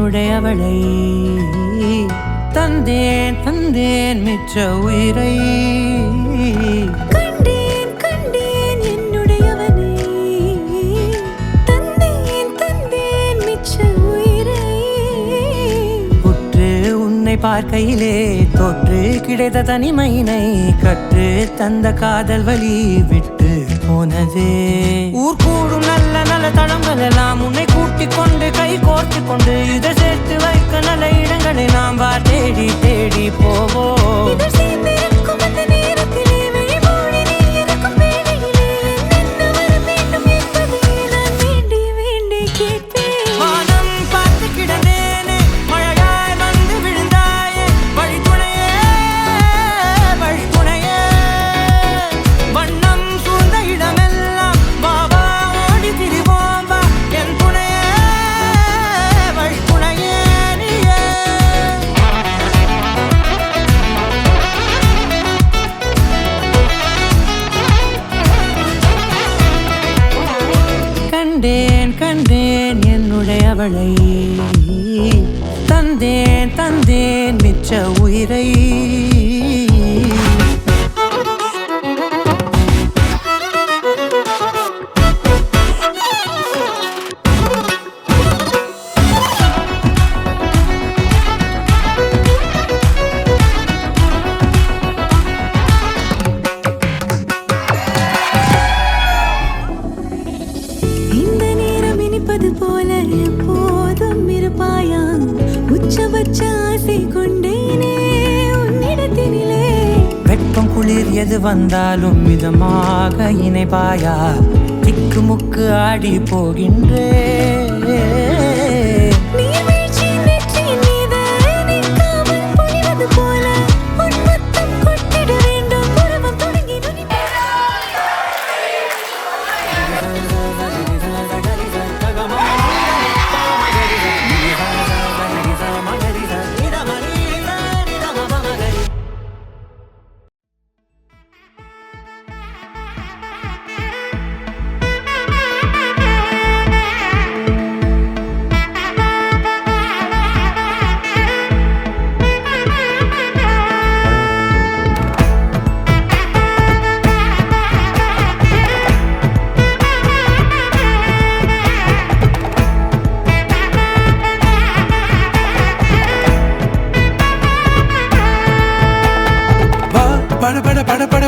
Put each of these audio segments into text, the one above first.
என்னுடையவளை தந்தேன் தந்தேன் மிச்ச உயிரை கண்டேன் கண்டேன் என்னுடையவனை தந்தேன் தந்தேன் மிச்ச உயிரை உற்று உன்னை பார்க்கையிலே தொற்று கிடைத்த தனிமையினை கற்று தந்த காதல் வழி விட்டு போனதே ஊர் கூடும் நல்ல நல்ல தளங்கள் எல்லாம் உன்னை கூட்டிக் கொண்டு கை கோர்த்து கொண்டு இதை சேர்த்து வைக்க நல்ல இடங்களை நாம் வா தேடி தேடி போவோம் கண்டேன் கண்டேன் என்னுடையவளை தந்தேன் தந்தேன் மிச்ச உயிரை போல எப்போதும் இருப்பாயா உச்சபட்ச ஆசை கொண்டேனே உன்னிடத்தினிலே வெப்பம் குளிர் எது வந்தாலும் மிதமாக இணைப்பாயா திக்கு முக்கு ஆடி போகின்றே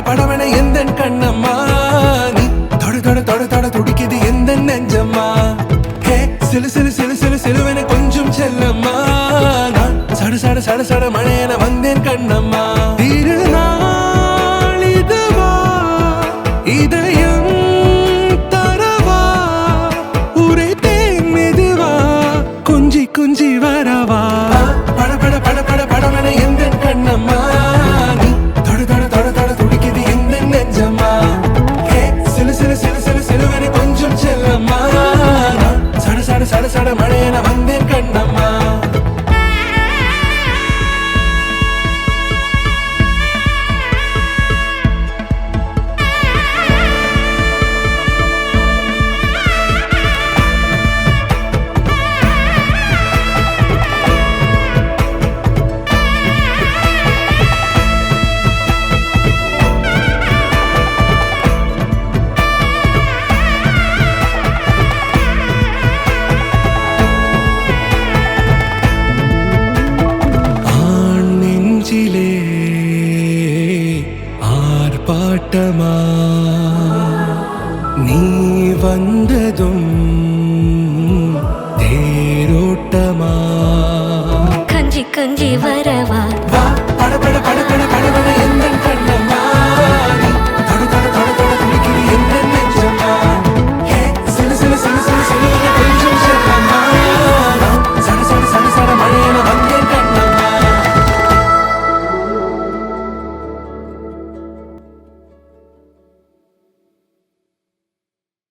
படவன எந்த கண்ணம்மா நீ தொட தொட தொட தொட துடிக்குது எந்த நெஞ்சம்மா ஹே சிலு சிலு சிலு சிலு சிலுவன கொஞ்சம் செல்லம்மா நான் சட சட சட சட மழையன வந்தேன் கண்ணம்மா திருநாள் இதுவா இதயம் தரவா உரைத்தேன் மெதுவா கொஞ்சி கொஞ்சி வரவா படவன எந்த கண்ணம்மா சட சட மழையன வந்தேன் கண்ணம்மா ஆர்ப்பாட்டமா நீ வந்ததும் தேரோட்டமா கஞ்சி கஞ்சி வரவா பட பட பட பட படவன எந்த கண்ணம்